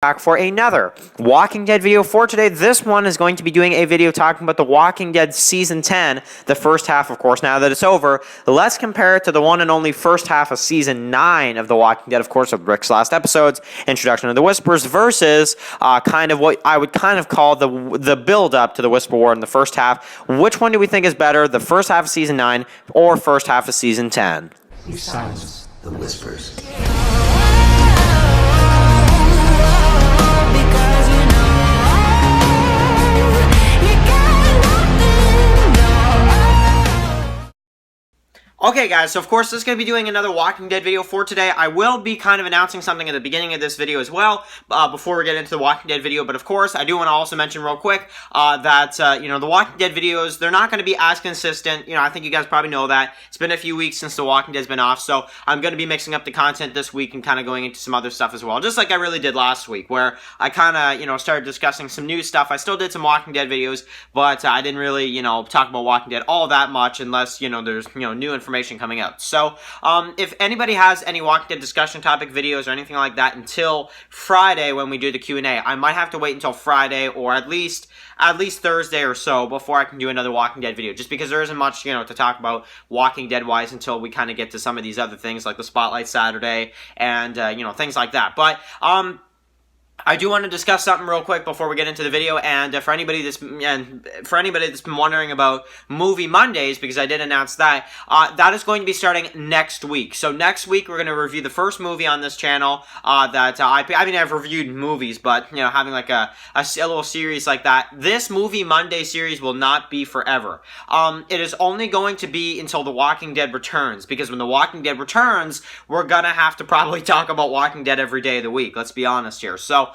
Back for another Walking Dead video for today. This one is going to be doing a video talking about The Walking Dead Season 10, the first half, of course. Now that it's over, let's compare it to the one and only first half of Season 9 of The Walking Dead, of course, of Rick's last episodes, Introduction of the Whispers, versus kind of what I would kind of call the build-up to the Whisper War in the first half. Which one do we think is better, the first half of Season 9 or first half of Season 10? You silence the whispers. Okay guys, so of course this is going to be doing another Walking Dead video for today. I will be kind of announcing something at the beginning of this video as well, before we get into the Walking Dead video, but of course I do want to also mention real quick that, the Walking Dead videos, they're not going to be as consistent. I think you guys probably know that. It's been a few weeks since the Walking Dead's been off, so I'm going to be mixing up the content this week and kind of going into some other stuff as well, just like I really did last week, where I kind of, started discussing some new stuff. I still did some Walking Dead videos, but I didn't really, talk about Walking Dead all that much unless, there's, new information coming out. So, if anybody has any Walking Dead discussion topic videos or anything like that until Friday when we do the Q&A, I might have to wait until Friday or at least Thursday or so before I can do another Walking Dead video, just because there isn't much, to talk about Walking Dead-wise until we kind of get to some of these other things like the Spotlight Saturday and, things like that. But, I do want to discuss something real quick before we get into the video, and for anybody that's been wondering about Movie Mondays, because I did announce that, that is going to be starting next week. So next week we're going to review the first movie on this channel I've reviewed movies, but having like a little series like that. This Movie Monday series will not be forever. It is only going to be until The Walking Dead returns, because when The Walking Dead returns, we're gonna have to probably talk about Walking Dead every day of the week. Let's be honest here. So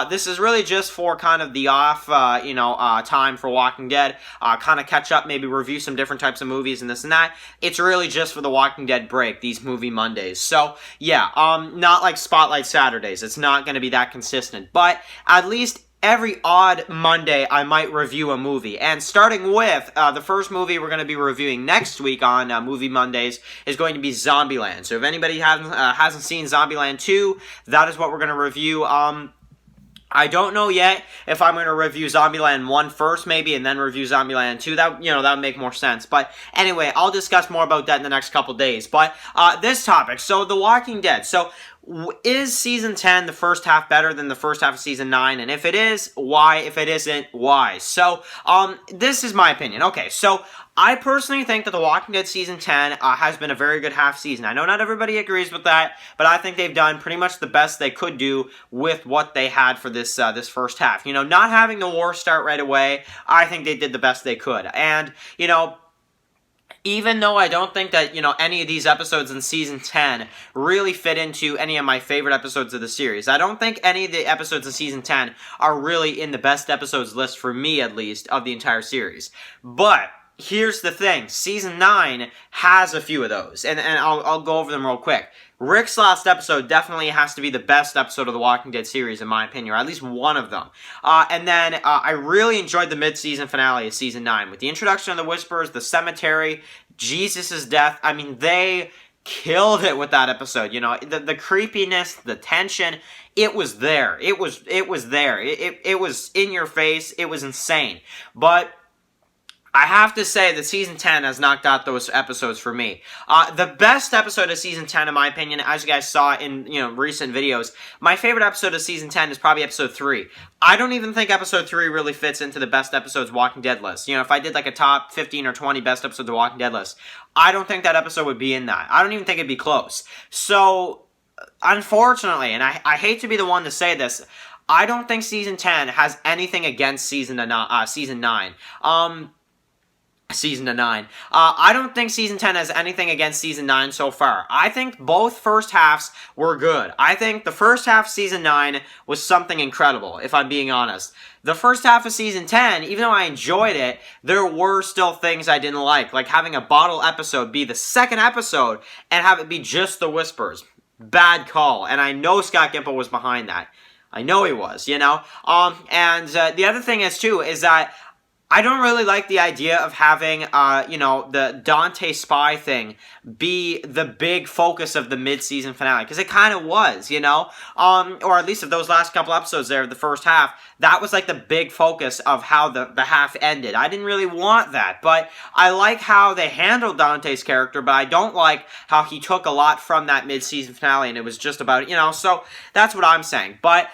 this is really just for kind of the off, time for Walking Dead, kind of catch up, maybe review some different types of movies and this and that. It's really just for the Walking Dead break, these Movie Mondays. So, yeah, not like Spotlight Saturdays. It's not going to be that consistent, but at least every odd Monday, I might review a movie. And starting with the first movie we're going to be reviewing next week on Movie Mondays is going to be Zombieland. So if anybody hasn't seen Zombieland 2, that is what we're going to review. I don't know yet if I'm going to review Zombieland 1 first, maybe, and then review Zombieland 2. That would make more sense. But anyway, I'll discuss more about that in the next couple days. But this topic, so The Walking Dead. So is Season 10, the first half, better than the first half of Season 9? And if it is, why? If it isn't, why? So, this is my opinion. Okay, so I personally think that The Walking Dead Season 10 has been a very good half season. I know not everybody agrees with that, but I think they've done pretty much the best they could do with what they had for this this first half. Not having the war start right away, I think they did the best they could. And, even though I don't think that, any of these episodes in Season 10 really fit into any of my favorite episodes of the series. I don't think any of the episodes in Season 10 are really in the best episodes list, for me at least, of the entire series. But here's the thing. Season 9 has a few of those, and I'll go over them real quick. Rick's last episode definitely has to be the best episode of the Walking Dead series, in my opinion, or at least one of them. And then I really enjoyed the mid-season finale of Season 9, with the introduction of the Whispers, the cemetery, Jesus' death. I mean, they killed it with that episode. The creepiness, the tension, it was there. It was there. It was in your face. It was insane. But I have to say that Season 10 has knocked out those episodes for me. The best episode of Season 10, in my opinion, as you guys saw in recent videos, my favorite episode of Season 10 is probably Episode 3. I don't even think Episode 3 really fits into the best episodes Walking Dead list. If I did like a top 15 or 20 best episodes of Walking Dead list, I don't think that episode would be in that. I don't even think it'd be close. So, unfortunately, and I hate to be the one to say this, I don't think Season 10 has anything against Season 9. Season 9. I don't think Season 10 has anything against Season 9 so far. I think both first halves were good. I think the first half of Season 9 was something incredible, if I'm being honest. The first half of Season 10, even though I enjoyed it, there were still things I didn't like having a bottle episode be the second episode and have it be just the Whispers. Bad call, and I know Scott Gimple was behind that. I know he was, And the other thing is, too, is that I don't really like the idea of having, the Dante spy thing be the big focus of the mid-season finale, because it kind of was, or at least of those last couple episodes there, the first half, that was like the big focus of how the half ended. I didn't really want that, but I like how they handled Dante's character, but I don't like how he took a lot from that mid-season finale, and it was just about, so that's what I'm saying. But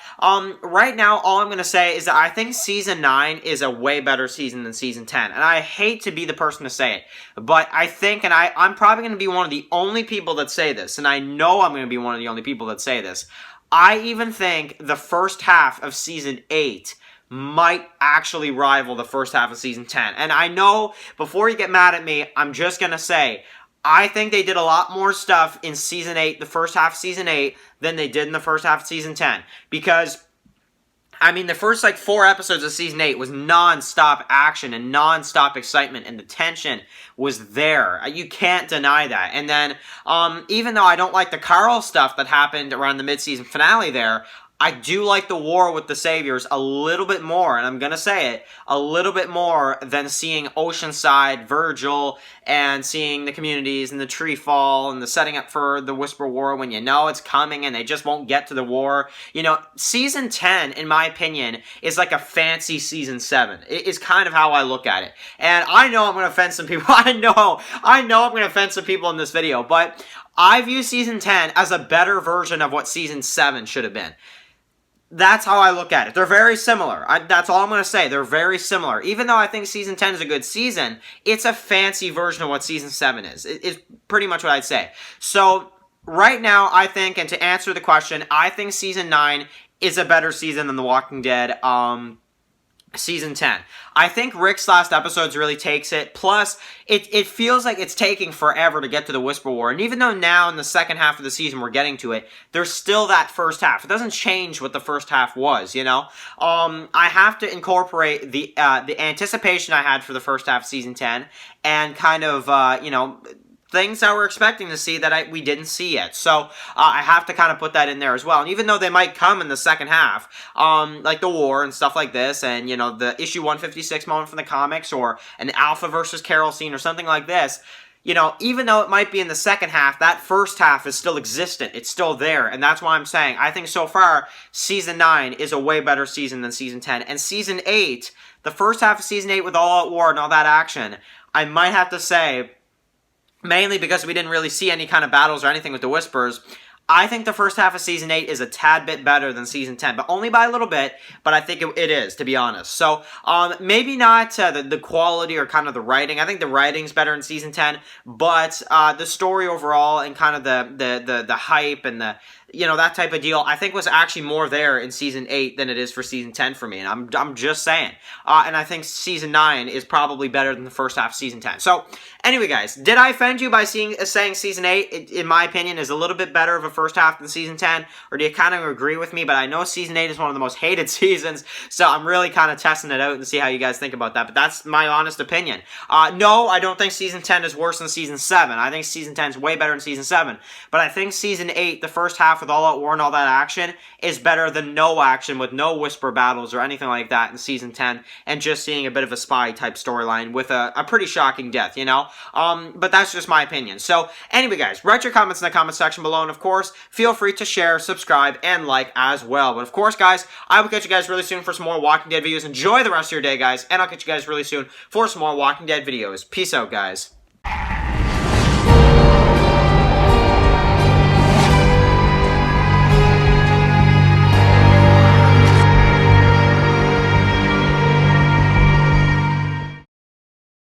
right now, all I'm going to say is that I think Season 9 is a way better season than Season 10, and I hate to be the person to say it, but I think, and I'm probably going to be one of the only people that say this, and I know I'm going to be one of the only people that say this, I even think the first half of Season 8 might actually rival the first half of Season 10, and I know, before you get mad at me, I'm just going to say, I think they did a lot more stuff in Season 8, the first half of Season 8, than they did in the first half of Season 10, because the first 4 episodes of Season 8 was non-stop action and non-stop excitement, and the tension was there. You can't deny that. And then, even though I don't like the Carl stuff that happened around the mid-season finale there, I do like the war with the Saviors a little bit more, and I'm going to say it, a little bit more than seeing Oceanside, Virgil, and seeing the communities and the tree fall and the setting up for the Whisper War when you know it's coming and they just won't get to the war. Season 10, in my opinion, is like a fancy Season 7. It is kind of how I look at it. And I know I'm going to offend some people. I know I'm going to offend some people in this video, but I view Season 10 as a better version of what Season 7 should have been. That's how I look at it. They're very similar. That's all I'm going to say. They're very similar. Even though I think Season 10 is a good season, it's a fancy version of what Season 7 is. It's pretty much what I'd say. So, right now, I think, and to answer the question, I think Season 9 is a better season than The Walking Dead, Season 10. I think Rick's last episodes really takes it. Plus, it feels like it's taking forever to get to the Whisper War. And even though now in the second half of the season we're getting to it, there's still that first half. It doesn't change what the first half was, I have to incorporate the anticipation I had for the first half of Season 10 and kind of, things that we're expecting to see that we didn't see yet. So, I have to kind of put that in there as well. And even though they might come in the second half, like the war and stuff like this, and, the issue 156 moment from the comics, or an Alpha versus Carol scene, or something like this, even though it might be in the second half, that first half is still existent. It's still there. And that's why I'm saying, I think so far, Season 9 is a way better season than Season 10. And Season 8, the first half of Season 8 with all out war and all that action, I might have to say, mainly because we didn't really see any kind of battles or anything with the Whispers, I think the first half of Season 8 is a tad bit better than Season 10, but only by a little bit, but I think it is, to be honest. So, maybe not the quality or kind of the writing. I think the writing's better in Season 10, but the story overall and kind of the hype and the that type of deal, I think was actually more there in Season 8 than it is for Season 10 for me, and I'm just saying. And I think Season 9 is probably better than the first half of Season 10. So, anyway, guys, did I offend you by saying Season 8, in my opinion, is a little bit better of a first half than Season 10, or do you kind of agree with me? But I know Season 8 is one of the most hated seasons, so I'm really kind of testing it out and see how you guys think about that, but that's my honest opinion. No, I don't think Season 10 is worse than Season 7. I think Season 10 is way better than Season 7, but I think Season 8, the first half with all out war and all that action, is better than no action with no Whisper battles or anything like that in Season 10, and just seeing a bit of a spy type storyline with a pretty shocking death, but that's just my opinion. So, anyway, guys, write your comments in the comment section below, and of course, feel free to share, subscribe, and like as well. But of course, guys, I will catch you guys really soon for some more Walking Dead videos. Enjoy the rest of your day, guys, and I'll catch you guys really soon for some more Walking Dead videos. Peace out, guys.